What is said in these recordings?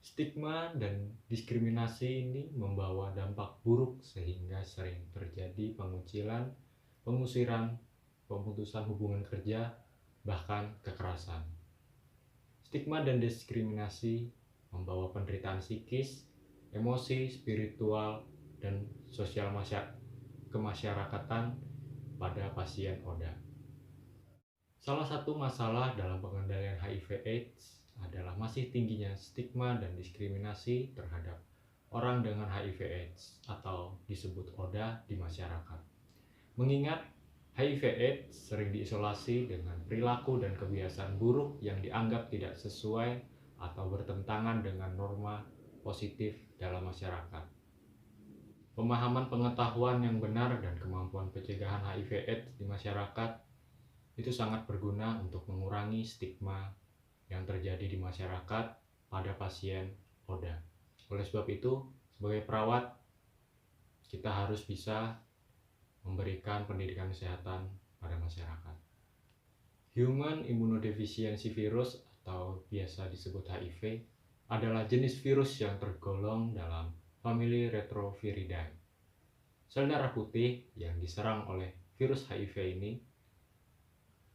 Stigma dan diskriminasi ini membawa dampak buruk sehingga sering terjadi pengucilan, pengusiran, pemutusan hubungan kerja, bahkan kekerasan. Stigma dan diskriminasi membawa penderitaan psikis, emosi, spiritual, dan sosial kemasyarakatan pada pasien ODA. Salah satu masalah dalam pengendalian HIV/AIDS adalah masih tingginya stigma dan diskriminasi terhadap orang dengan HIV/AIDS atau disebut ODA di masyarakat. Mengingat HIV/AIDS sering diisolasi dengan perilaku dan kebiasaan buruk yang dianggap tidak sesuai atau bertentangan dengan norma positif dalam masyarakat. Pemahaman pengetahuan yang benar dan kemampuan pencegahan HIV/AIDS di masyarakat itu sangat berguna untuk mengurangi stigma yang terjadi di masyarakat pada pasien ODA. Oleh sebab itu, sebagai perawat, kita harus bisa memberikan pendidikan kesehatan pada masyarakat. Human Immunodeficiency Virus atau biasa disebut HIV adalah jenis virus yang tergolong dalam famili Retroviridae. Sel darah putih yang diserang oleh virus HIV ini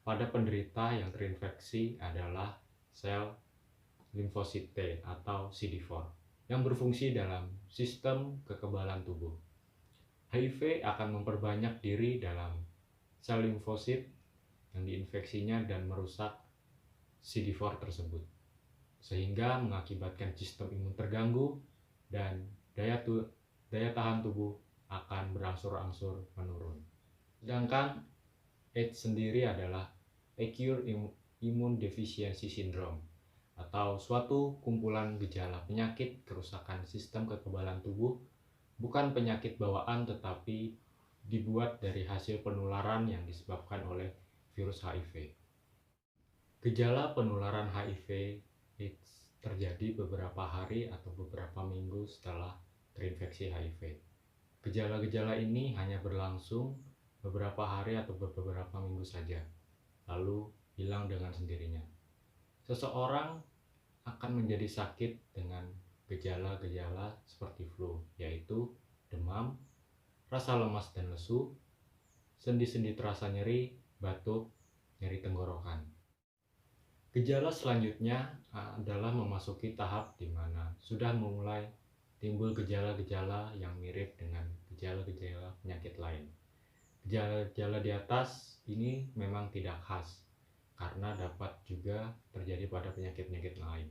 pada penderita yang terinfeksi adalah sel limfosit T atau CD4 yang berfungsi dalam sistem kekebalan tubuh. HIV akan memperbanyak diri dalam sel limfosit yang diinfeksinya dan merusak CD4 tersebut, sehingga mengakibatkan sistem imun terganggu dan daya tahan tubuh akan berangsur-angsur menurun. Sedangkan AIDS sendiri adalah Acute Immune Deficiency Syndrome atau suatu kumpulan gejala penyakit kerusakan sistem kekebalan tubuh, bukan penyakit bawaan tetapi dibuat dari hasil penularan yang disebabkan oleh virus HIV. Gejala penularan HIV/AIDS terjadi beberapa hari atau beberapa minggu setelah terinfeksi HIV. Gejala-gejala ini hanya berlangsung beberapa hari atau beberapa minggu saja, lalu hilang dengan sendirinya. Seseorang akan menjadi sakit dengan gejala-gejala seperti flu, yaitu demam, rasa lemas dan lesu, sendi-sendi terasa nyeri, batuk, nyeri tenggorokan. Gejala selanjutnya adalah memasuki tahap di mana sudah mulai timbul gejala-gejala yang mirip dengan gejala-gejala penyakit lain. Gejala-gejala di atas ini memang tidak khas karena dapat juga terjadi pada penyakit-penyakit lain.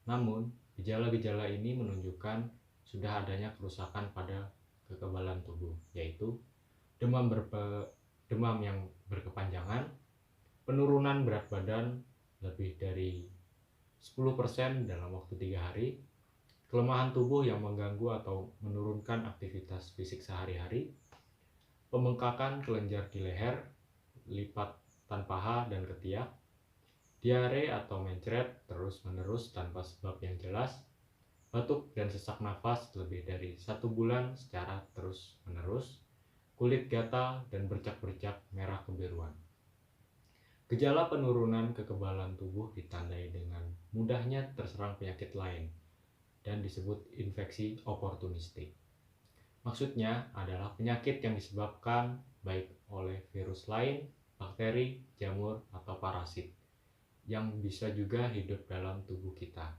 Namun, gejala-gejala ini menunjukkan sudah adanya kerusakan pada kekebalan tubuh, yaitu demam yang berkepanjangan, penurunan berat badan lebih dari 10% dalam waktu 3 hari, kelemahan tubuh yang mengganggu atau menurunkan aktivitas fisik sehari-hari, pembengkakan kelenjar di leher, lipatan paha dan ketiak, diare atau mencret terus-menerus tanpa sebab yang jelas, batuk dan sesak nafas lebih dari 1 bulan secara terus-menerus, kulit gatal dan bercak-bercak merah kebiruan. Gejala penurunan kekebalan tubuh ditandai dengan mudahnya terserang penyakit lain dan disebut infeksi oportunistik. Maksudnya adalah penyakit yang disebabkan baik oleh virus lain, bakteri, jamur, atau parasit yang bisa juga hidup dalam tubuh kita.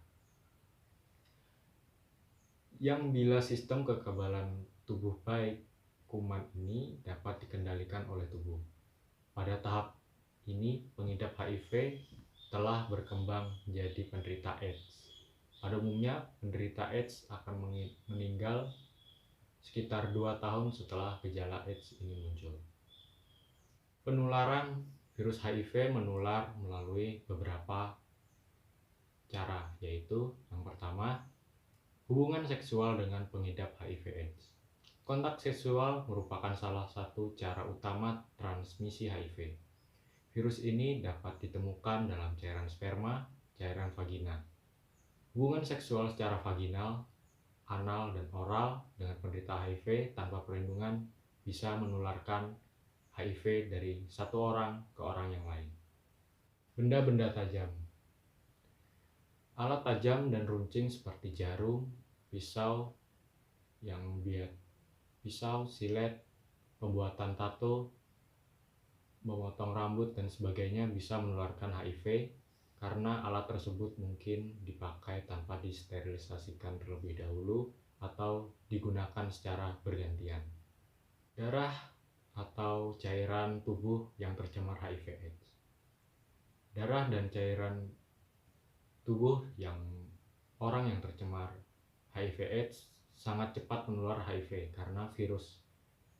Yang bila sistem kekebalan tubuh baik, kuman ini dapat dikendalikan oleh tubuh. Pada tahap ini, pengidap HIV telah berkembang menjadi penderita AIDS. Pada umumnya, penderita AIDS akan meninggal sekitar 2 tahun setelah gejala AIDS ini muncul. Penularan virus HIV menular melalui beberapa cara, yaitu yang pertama, hubungan seksual dengan pengidap HIV/AIDS. Kontak seksual merupakan salah satu cara utama transmisi HIV. Virus ini dapat ditemukan dalam cairan sperma, cairan vagina. Hubungan seksual secara vaginal, anal, dan oral dengan penderita HIV tanpa perlindungan bisa menularkan HIV dari satu orang ke orang yang lain. Benda-benda tajam. Alat tajam dan runcing seperti jarum, pisau, pisau, silet, pembuatan tato, memotong rambut dan sebagainya bisa menularkan HIV karena alat tersebut mungkin dipakai tanpa disterilisasikan terlebih dahulu atau digunakan secara bergantian. Darah atau cairan tubuh yang tercemar HIV/AIDS. Darah dan cairan tubuh orang yang tercemar HIV/AIDS sangat cepat menular HIV karena virus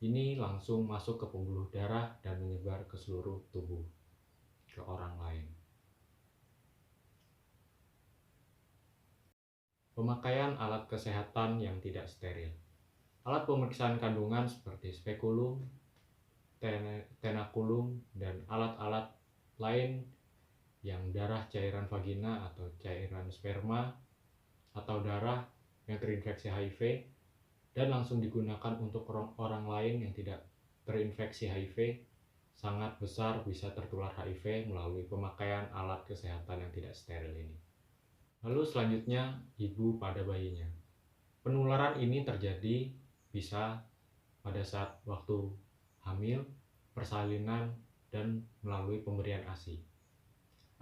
ini langsung masuk ke pembuluh darah dan menyebar ke seluruh tubuh ke orang lain. Pemakaian alat kesehatan yang tidak steril. Alat pemeriksaan kandungan seperti spekulum, tenakulum, dan alat-alat lain yang darah cairan vagina atau cairan sperma atau darah yang terinfeksi HIV dan langsung digunakan untuk orang lain yang tidak terinfeksi HIV sangat besar bisa tertular HIV melalui pemakaian alat kesehatan yang tidak steril ini. Lalu selanjutnya ibu pada bayinya. Penularan ini terjadi bisa pada saat waktu hamil, persalinan, dan melalui pemberian ASI.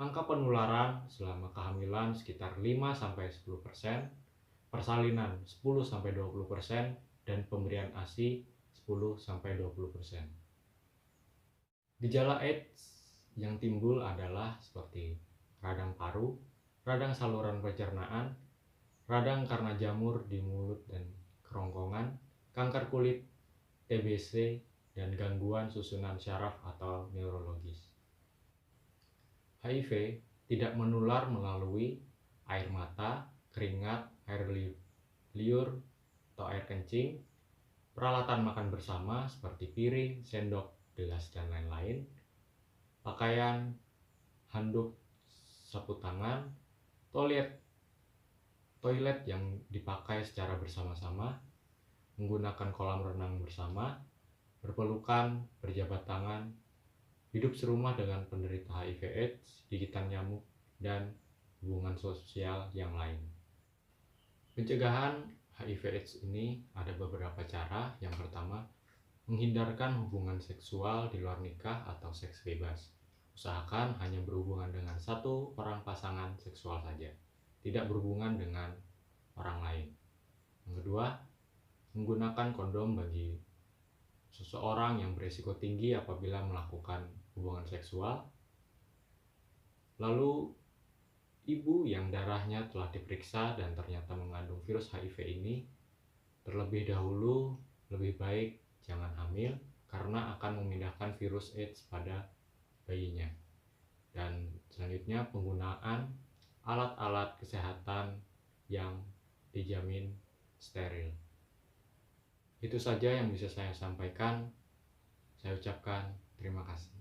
Angka penularan selama kehamilan sekitar 5-10%, persalinan 10-20%, dan pemberian ASI 10-20%. Gejala AIDS yang timbul adalah seperti radang paru, radang saluran pencernaan, radang karena jamur di mulut dan kerongkongan, kanker kulit, TBC, dan gangguan susunan syaraf atau neurologis. HIV tidak menular melalui air mata, keringat, air liur, atau air kencing, peralatan makan bersama seperti piring, sendok, gelas, dan lain-lain, pakaian, handuk, sapu tangan, toilet yang dipakai secara bersama-sama, menggunakan kolam renang bersama, berpelukan, berjabat tangan, hidup serumah dengan penderita HIV/AIDS, gigitan nyamuk, dan hubungan sosial yang lain. Pencegahan HIV/AIDS ini ada beberapa cara. Yang pertama, menghindarkan hubungan seksual di luar nikah atau seks bebas. Usahakan hanya berhubungan dengan satu orang pasangan seksual saja, tidak berhubungan dengan orang lain. Yang kedua, menggunakan kondom bagi seseorang yang berisiko tinggi apabila melakukan hubungan seksual. Lalu ibu yang darahnya telah diperiksa dan ternyata mengandung virus HIV ini, terlebih dahulu lebih baik jangan hamil karena akan memindahkan virus AIDS pada bayinya. Dan selanjutnya penggunaan alat-alat kesehatan yang dijamin steril. Itu saja yang bisa saya sampaikan. Saya ucapkan terima kasih.